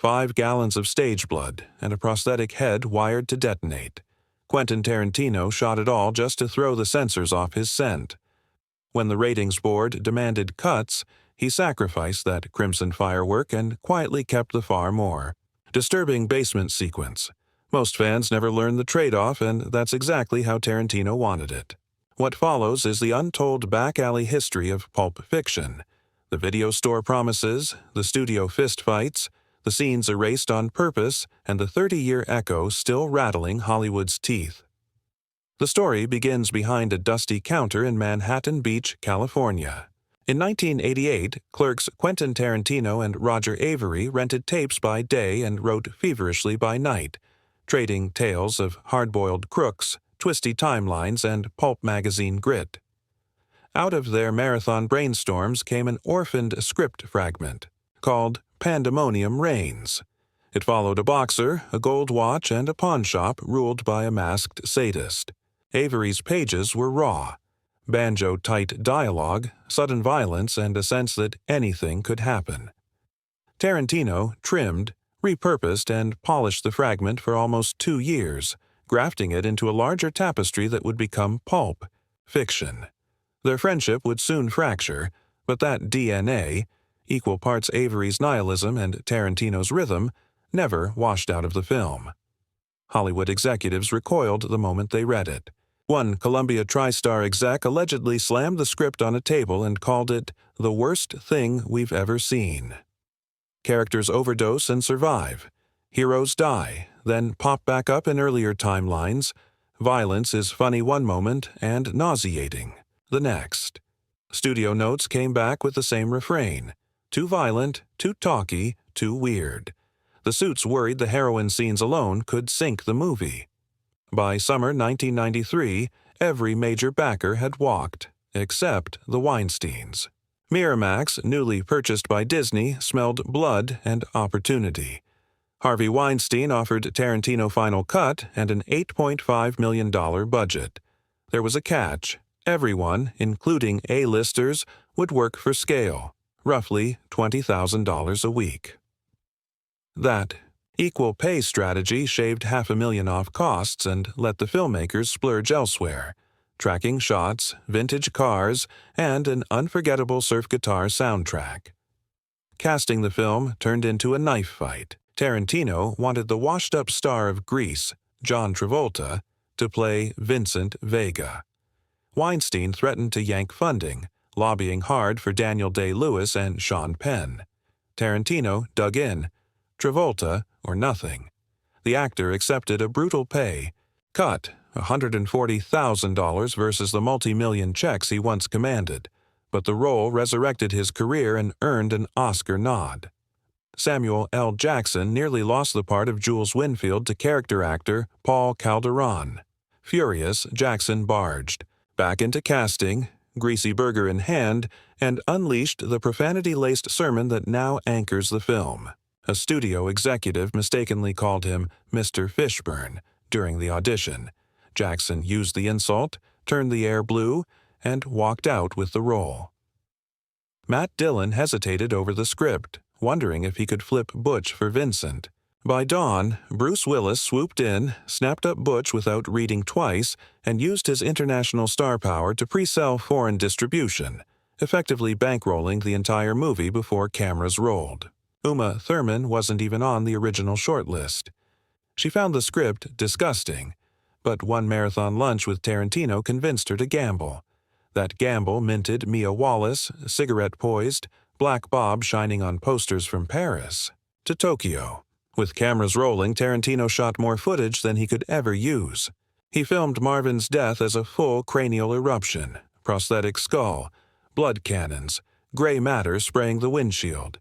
5 gallons of stage blood, and a prosthetic head wired to detonate. Quentin Tarantino shot it all just to throw the censors off his scent. When the ratings board demanded cuts, he sacrificed that crimson firework and quietly kept the far more. Disturbing basement sequence. Most fans never learn the trade-off, and that's exactly how Tarantino wanted it. What follows is the untold back-alley history of Pulp Fiction. The video store promises, the studio fistfights, the scenes erased on purpose, and the 30-year echo still rattling Hollywood's teeth. The story begins behind a dusty counter in Manhattan Beach, California. In 1988, clerks Quentin Tarantino and Roger Avary rented tapes by day and wrote feverishly by night, trading tales of hard-boiled crooks, twisty timelines, and pulp magazine grit. Out of their marathon brainstorms came an orphaned script fragment called Pandemonium Reigns. It followed a boxer, a gold watch, and a pawnshop ruled by a masked sadist. Avary's pages were raw. Banjo-tight dialogue, sudden violence, and a sense that anything could happen. Tarantino trimmed, repurposed, and polished the fragment for almost 2 years, grafting it into a larger tapestry that would become Pulp Fiction. Their friendship would soon fracture, but that DNA, equal parts Avary's nihilism and Tarantino's rhythm, never washed out of the film. Hollywood executives recoiled the moment they read it. One Columbia TriStar exec allegedly slammed the script on a table and called it the worst thing we've ever seen. Characters overdose and survive. Heroes die, then pop back up in earlier timelines. Violence is funny one moment and nauseating the next. Studio notes came back with the same refrain. Too violent, too talky, too weird. The suits worried the heroine scenes alone could sink the movie. By summer 1993, every major backer had walked, except the Weinsteins. Miramax, newly purchased by Disney, smelled blood and opportunity. Harvey Weinstein offered Tarantino final cut and an $8.5 million budget. There was a catch. Everyone, including A-listers, would work for scale, roughly $20,000 a week. That equal pay strategy shaved $500,000 off costs and let the filmmakers splurge elsewhere, tracking shots, vintage cars, and an unforgettable surf guitar soundtrack. Casting the film turned into a knife fight. Tarantino wanted the washed-up star of Grease, John Travolta, to play Vincent Vega. Weinstein threatened to yank funding, lobbying hard for Daniel Day-Lewis and Sean Penn. Tarantino dug in. Travolta or nothing. The actor accepted a brutal pay, cut $140,000 versus the multi-million checks he once commanded, but the role resurrected his career and earned an Oscar nod. Samuel L. Jackson nearly lost the part of Jules Winfield to character actor Paul Calderon. Furious, Jackson barged back into casting, greasy burger in hand, and unleashed the profanity-laced sermon that now anchors the film. A studio executive mistakenly called him Mr. Fishburne during the audition. Jackson used the insult, turned the air blue, and walked out with the role. Matt Dillon hesitated over the script, wondering if he could flip Butch for Vincent. By dawn, Bruce Willis swooped in, snapped up Butch without reading twice, and used his international star power to pre-sell foreign distribution, effectively bankrolling the entire movie before cameras rolled. Uma Thurman wasn't even on the original shortlist. She found the script disgusting, but one marathon lunch with Tarantino convinced her to gamble. That gamble minted Mia Wallace, cigarette-poised, Black Bob shining on posters from Paris, to Tokyo. With cameras rolling, Tarantino shot more footage than he could ever use. He filmed Marvin's death as a full cranial eruption, prosthetic skull, blood cannons, gray matter spraying the windshield.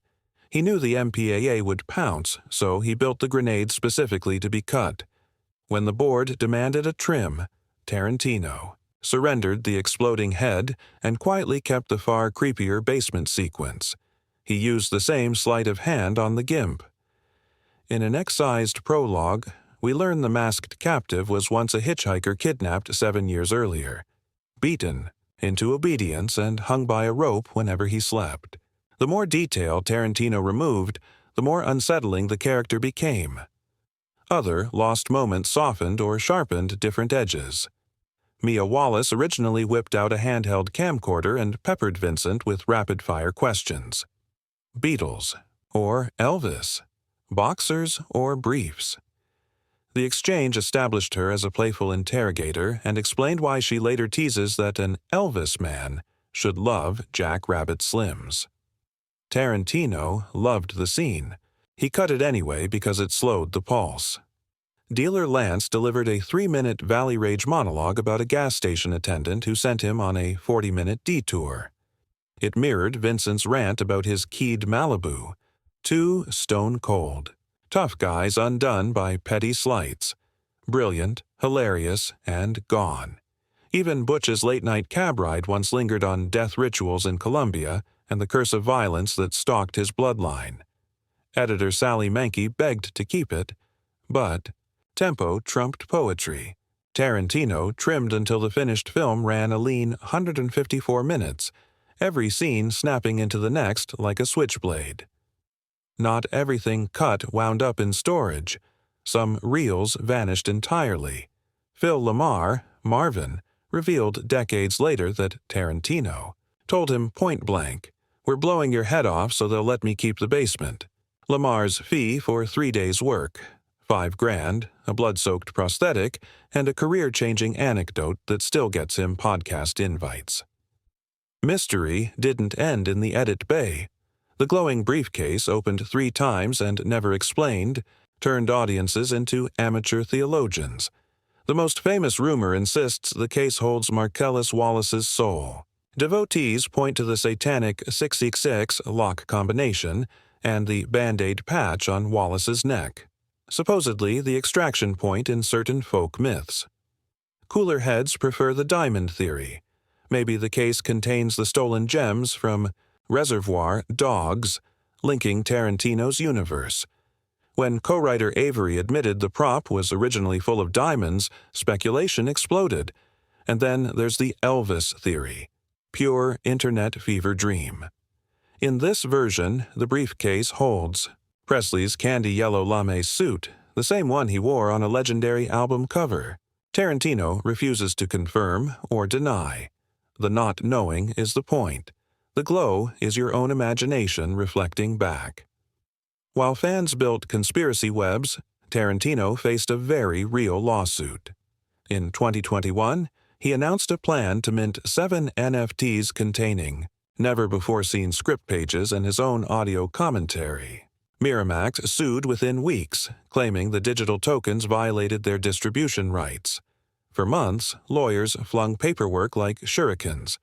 He knew the MPAA would pounce, so he built the grenade specifically to be cut. When the board demanded a trim, Tarantino surrendered the exploding head and quietly kept the far creepier basement sequence. He used the same sleight of hand on the GIMP. In an excised prologue, we learn the masked captive was once a hitchhiker kidnapped 7 years earlier, beaten into obedience and hung by a rope whenever he slept. The more detail Tarantino removed, the the more unsettling the character became. Other lost moments softened or sharpened different edges. Mia Wallace originally whipped out a handheld camcorder and peppered Vincent with rapid-fire questions. Beatles or Elvis? Boxers or briefs? The exchange established her as a playful interrogator and explained why she later teases that an Elvis man should love Jack Rabbit Slims. Tarantino loved the scene. He cut it anyway because it slowed the pulse. Dealer Lance delivered a 3-minute Valley Rage monologue about a gas station attendant who sent him on a 40-minute detour. It mirrored Vincent's rant about his keyed Malibu. Two stone cold, tough guys undone by petty slights. Brilliant, hilarious, and gone. Even Butch's late-night cab ride once lingered on death rituals in Colombia and the curse of violence that stalked his bloodline. Editor Sally Menke begged to keep it, but tempo trumped poetry. Tarantino trimmed until the finished film ran a lean 154 minutes, every scene snapping into the next like a switchblade. Not everything cut wound up in storage. Some reels vanished entirely. Phil Lamar, Marvin, revealed decades later that Tarantino told him point-blank, "We're blowing your head off so they'll let me keep the basement." Lamar's fee for 3 days' work, $5,000, a blood-soaked prosthetic, and a career-changing anecdote that still gets him podcast invites. Mystery didn't end in the edit bay. The glowing briefcase, opened 3 times and never explained, turned audiences into amateur theologians. The most famous rumor insists the case holds Marcellus Wallace's soul. Devotees point to the satanic 666 lock combination and the Band-Aid patch on Wallace's neck, supposedly the extraction point in certain folk myths. Cooler heads prefer the diamond theory. Maybe the case contains the stolen gems from Reservoir Dogs, linking Tarantino's universe. When co-writer Avery admitted the prop was originally full of diamonds, speculation exploded. And then there's the Elvis theory. Pure internet fever dream. In this version, the briefcase holds Presley's candy yellow lame suit, the same one he wore on a legendary album cover. Tarantino refuses to confirm or deny. The not knowing is the point. The glow is your own imagination reflecting back. While fans built conspiracy webs, Tarantino faced a very real lawsuit. In 2021, he announced a plan to mint 7 NFTs containing never-before-seen script pages and his own audio commentary. Miramax sued within weeks, claiming the digital tokens violated their distribution rights. For months, lawyers flung paperwork like shurikens.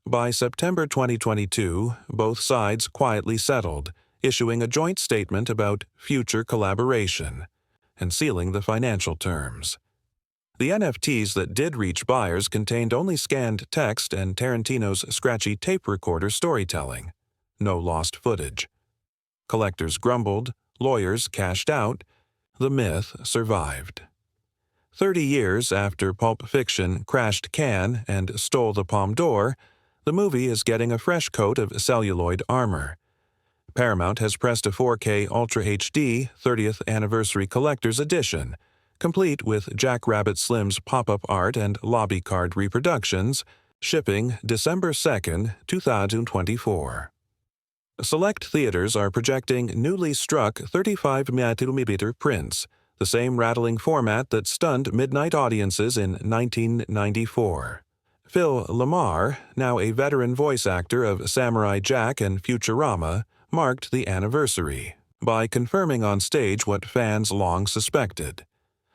By September 2022, both sides quietly settled, issuing a joint statement about future collaboration and sealing the financial terms. The NFTs that did reach buyers contained only scanned text and Tarantino's scratchy tape recorder storytelling. No lost footage. Collectors grumbled, lawyers cashed out, the myth survived. 30 years after Pulp Fiction crashed Cannes and stole the Palme d'Or, the movie is getting a fresh coat of celluloid armor. Paramount has pressed a 4K Ultra HD 30th Anniversary Collector's Edition, complete with Jack Rabbit Slim's pop-up art and lobby card reproductions, shipping December 2, 2024. Select theaters are projecting newly struck 35mm prints, the same rattling format that stunned midnight audiences in 1994. Phil Lamar, now a veteran voice actor of Samurai Jack and Futurama, marked the anniversary by confirming on stage what fans long suspected.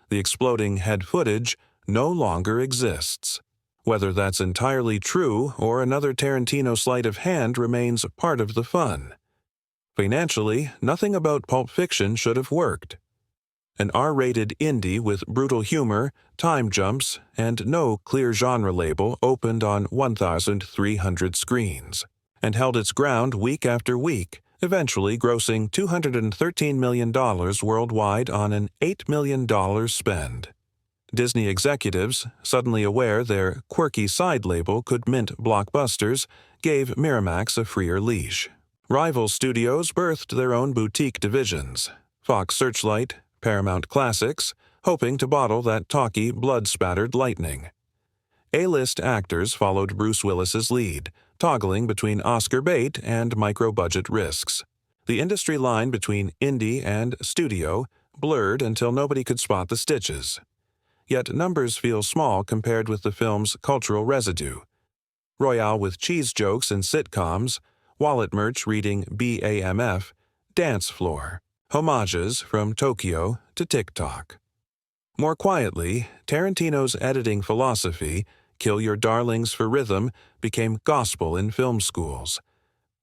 The exploding head footage no longer exists. Whether that's entirely true or another Tarantino sleight of hand remains part of the fun. Financially, nothing about Pulp Fiction should have worked. An R-rated indie with brutal humor, time jumps, and no clear genre label opened on 1,300 screens, and held its ground week after week, eventually grossing $213 million worldwide on an $8 million spend. Disney executives, suddenly aware their quirky side label could mint blockbusters, gave Miramax a freer leash. Rival studios birthed their own boutique divisions: Fox Searchlight, Paramount Classics, hoping to bottle that talky, blood-spattered lightning. A-list actors followed Bruce Willis's lead, toggling between Oscar bait and micro-budget risks. The industry line between indie and studio blurred until nobody could spot the stitches. Yet numbers feel small compared with the film's cultural residue. Royale with cheese jokes and sitcoms, wallet merch reading BAMF, dance floor, homages from Tokyo to TikTok. More quietly, Tarantino's editing philosophy, kill your darlings for rhythm, became gospel in film schools.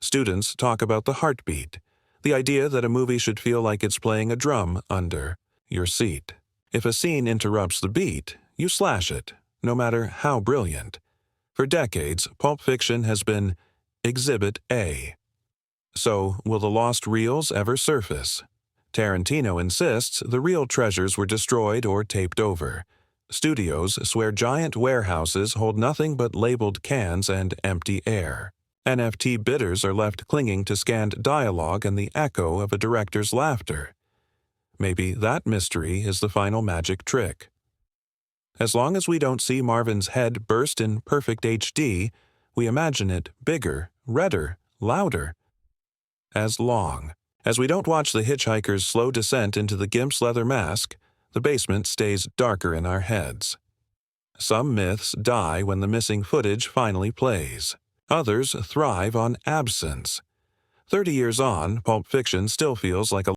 Students talk about the heartbeat, the idea that a movie should feel like it's playing a drum under your seat. If a scene interrupts the beat, you slash it, no matter how brilliant. For decades, Pulp Fiction has been Exhibit A. So, will the lost reels ever surface? Tarantino insists the real treasures were destroyed or taped over. Studios swear giant warehouses hold nothing but labeled cans and empty air. NFT bidders are left clinging to scanned dialogue and the echo of a director's laughter. Maybe that mystery is the final magic trick. As long as we don't see Marvin's head burst in perfect HD, we imagine it bigger, redder, louder. As long as we don't watch the hitchhiker's slow descent into the gimp's leather mask, the basement stays darker in our heads. Some myths die when the missing footage finally plays. Others thrive on absence. 30 years on, Pulp Fiction still feels like a